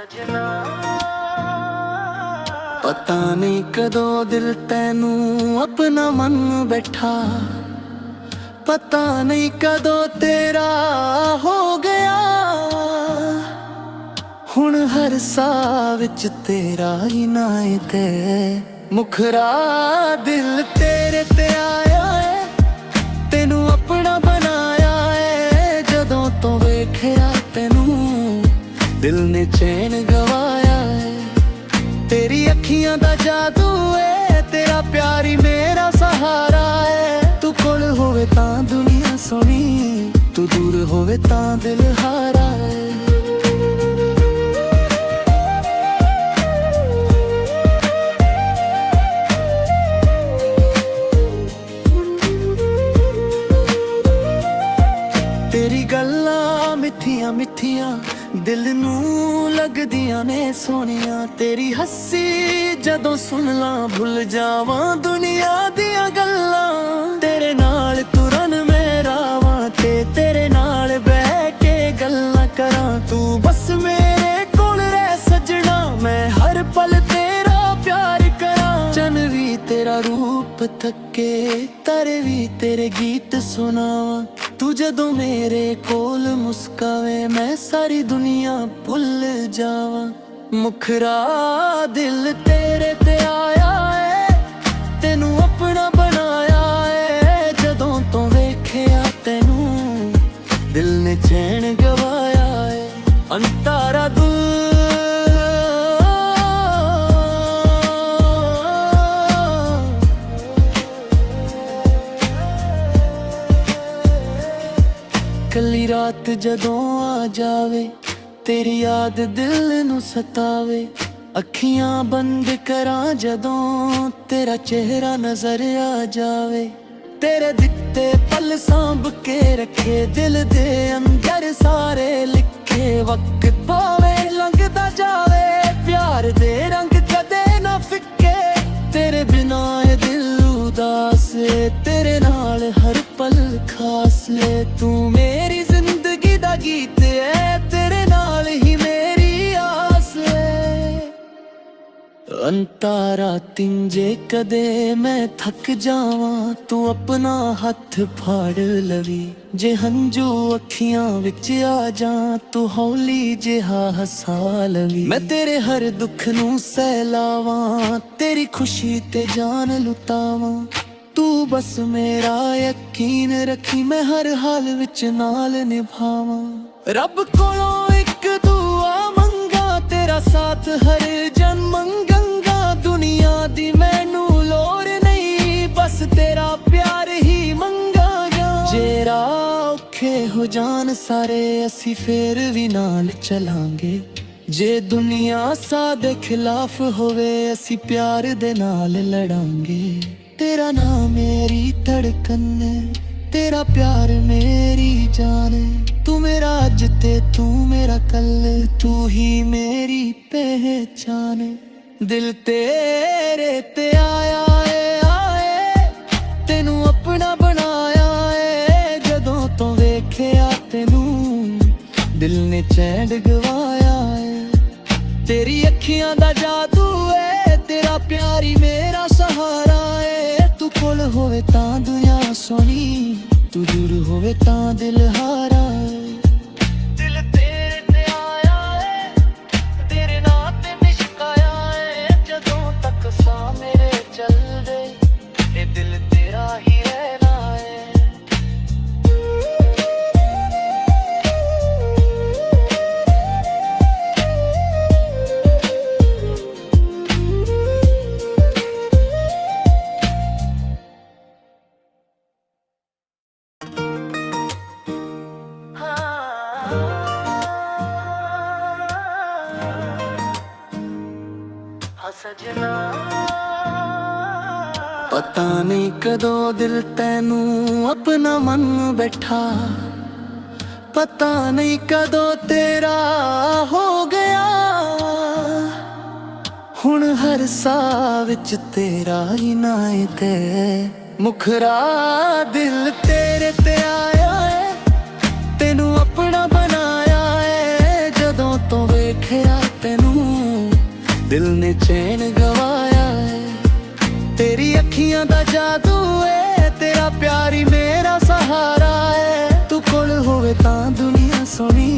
सजना पता नहीं कदों दिल तैनू अपना मन बैठा, पता नहीं कदों तेरा हो गया। हुण हर साह विच तेरा ही ना है ते मुखरा दिल तेरे ते आया है, तेनू अपना बनाया है। जदों तो वेखिया तेनू दिल ने चैन गवाया है। तेरी अखियां दा जादू है, तेरा प्यार ही मेरा सहारा है। तू कोल होवे तां दुनिया सोनी, तू दूर होवे तां दिल हारा है। तेरी गल्लां मिठियां मिठियां दिल नू लगदियां ने सोनिया। तेरी हस्सी जदों सुन ला भुल जावां दुनिया दियां गल्लां। तेरे नाल तुरन मैं रावां ते तेरे नाल बैठ के गल्लां करां। तू बस मेरे कोल रह सजना, मैं हर पल तेरा प्यार करां। चन भी तेरा रूप थके, तारे भी तेरे गीत सुनावां। तू जदों मेरे कोल मुस्कावे मैं सारी दुनिया भुल जावां। मुखरा दिल तेरे ते आया है, तेनू अपना बनाया है। जदों तो वेखिया तेनू दिल ने चैन गवाया है। अंतारा कली रात जदों आ जावे, तेरी याद दिल नू सतावे। अखियां बंद करां जदों तेरा चेहरा नजर आ जावे। तेरे दिते पल सांभ के रखे दिल दे अंदर सारे लिखे। वक्त पावे लंघदा जावे, प्यार दे रंग कदे ना फिक्के। तेरे बिना ये दिल उदास है, तेरे नाल हर पल खास है। तू मेरी जिंदगी दा गीत है, तेरे नाल ही मेरी आस है। अंतारा तिंजे कदे मैं थक जावां, तू अपना हथ फाड़ लवी। जे हंजू अखियां विच आ जा, तू हौली जिहा हसा लवी। मैं तेरे हर दुख नू सहलावां, तेरी खुशी ते जान लुटावां। तू बस मेरा यकीन रखी, मैं हर हाल विच नाल निभावां। रब कोलों एक दुआ मंगा, तेरा साथ हर जन्म मंगांगा। दुनिया दी मैनू लोड़ नहीं, बस तेरा प्यार ही मंगांगा। जे राह औखे हो जान सारे, असी फेर भी नाल चलांगे। जे दुनिया साडे खिलाफ होवे, असी प्यार दे नाल लड़ांगे। तेरा नाम मेरी धड़कन है, तेरा प्यार मेरी जान है। तू मेरा अज ते तू मेरा कल, तू ही मेरी पहचान है। दिल तेरे ते आया है, तेनू अपना बनाया है। जदों तो वेखिया तेनू दिल ने चैन गवाया है। तेरी अखियां दा जादू है, तेरा प्यार ही मेरा सहारा है। तू कोल होवे तां दुनिया सोनी, तू दूर होवे तां दिल हारा है। दिल तेरे ते आया है, तेरे नाम ते मिशकाया है। जदों तक सा मेरे चलदे, ए दिल तेरा ही रहना है। सजना पता नहीं कदों दिल तैनू अपना मन बैठा, पता नहीं कदों तेरा हो गया। हुण हर साह विच तेरा ही ना है ते मुखरा दिल तेरे ते आया है, तेनू अपना बनाया है। जदों तो वेखिया तेनू दिल ने चैन गवाया है। तेरी अखियां दा जादू है, तेरा प्यार ही मेरा सहारा है। तू कोल होवे तां दुनिया सोनी,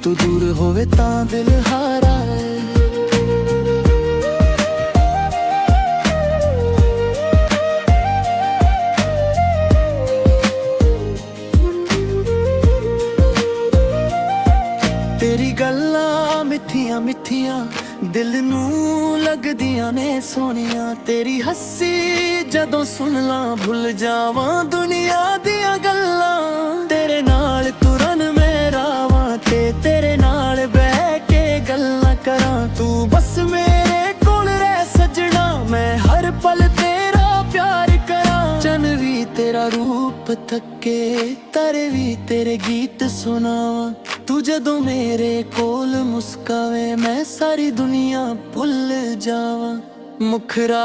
तू दूर होवे तां दिल हारा है। तेरी गल्लां मिठियां मिठियां दिल नू लगदियां ने सोनिया। तेरी हस्सी जदों सुन ला भुल जावां दुनिया दियां गल्लां। तेरे नाल तुरन मेरा वां ते तेरे नाल बैठ के गल्लां करां। तू बस मेरे कोल रह सजना, मैं हर पल तेरा प्यार करां। चन भी तेरा रूप थके, तारे भी तेरे गीत सुनावां। तू जदों मेरे कोल मुस्कावे, मैं सारी दुनिया भुल जावां। मुखरा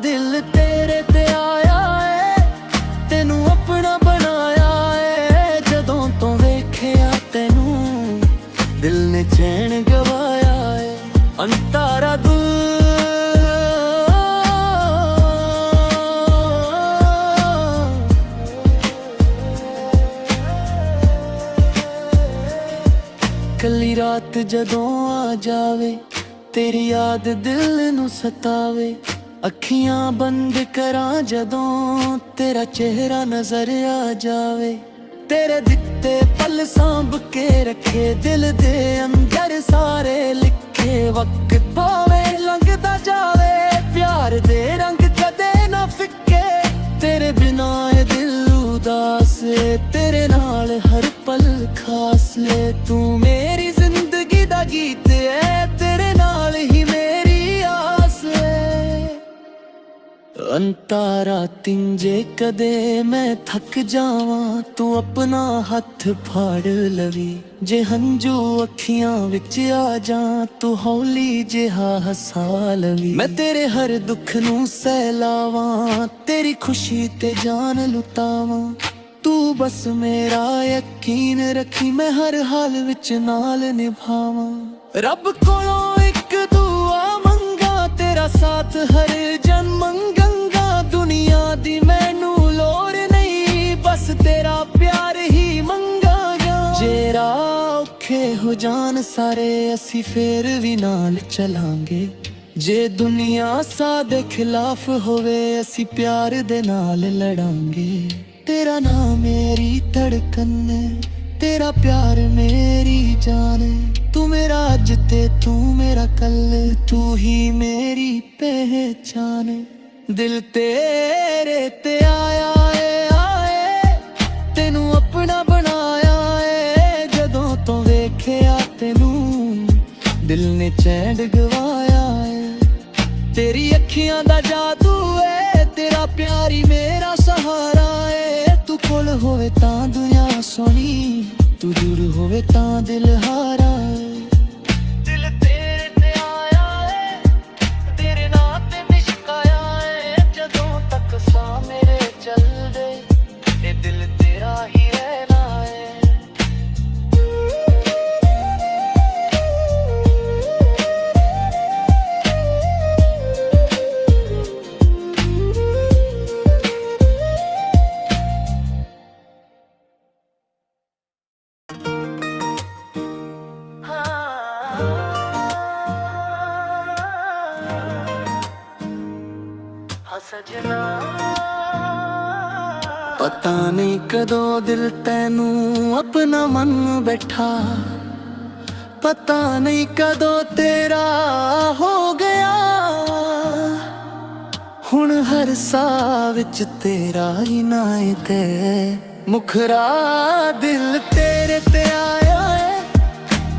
दिल तेरे ते आया है, तेनू अपना बनाया है। जदों तो वेखिया तेनू दिल ने चैन गवाया है। अंतारा कली रात जदों आ जावे, तेरी याद दिल नू सतावे। अखियां बंद करां जदों तेरा चेहरा नजर आ जावे। तेरे दिते पल सांभ के रखे, दिल दे अंदर सारे लिखे। वक्त भावे लंघदा जावे, प्यार दे रंग कदे ना फिक्के। तेरे बिना ये दिल उदास है, तेरे नाल हर पल खास है। तू मेरी जिंदगी दा गीत है, तेरे नाल ही मेरी आस है। अंतारा तिंजे कदे मैं थक जावां, तू अपना हथ फाड़ लवी। जे हंजू अखियां विच आ जा, तू हौली जिहा हसा लवी। मैं तेरे हर दुख नू सहलावां, तेरी खुशी ते जान लुटावां। तू बस मेरा यकीन रखी, मैं हर हाल विच नाल निभावां। रब कोलों एक दुआ मंगा, तेरा साथ हर जन्म मंगांगा। दुनिया दी मैनू लोड़ नहीं, बस तेरा प्यार ही मंगांगा। जे राह औखे हो जान सारे, असी फेर भी नाल चलांगे। जे दुनिया साडे खिलाफ होवे, असी प्यार दे नाल लड़ांगे। तेरा नाम मेरी धड़कन है, तेरा प्यार मेरी जान है। तू मेरा आज ते तू मेरा कल, तू ही मेरी पहचान है। दिल तेरे ते आया है, तेनू अपना बनाया है। जदों तो वेखिया तेनू दिल ने चैन गवाया है। तेरी अखियां दा जादू है, तेरा प्यार ही मेरा सहारा है। तू कोल होवे तां दुनिया सोनी, तू दूर होवे तां दिल हारा है। दिल तेरे ते आया है, तेरे नां ते निशकाया है। जदों तक सा मेरे चलदे, ए दिल तेरा ही रहना है। सजना पता नहीं कदों दिल तैनू अपना मन बैठा। पता नहीं कदों तेरा हो गया, हुण हर साह विच तेरा ही नां ते। मुखरा दिल तेरे ते आया है,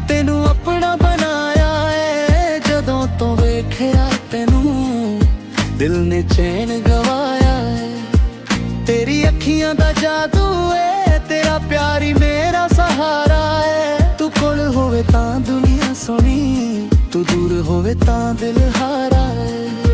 तेनू अपना बनाया है। जदों तो वेखिया तेनू दिल ने चैन गवाया है। तेरी अखियां दा जादू है, तेरा प्यार ही मेरा सहारा है। तू कोल होवे तां दुनिया सोनी, तू दूर होवे तां दिल हारा है।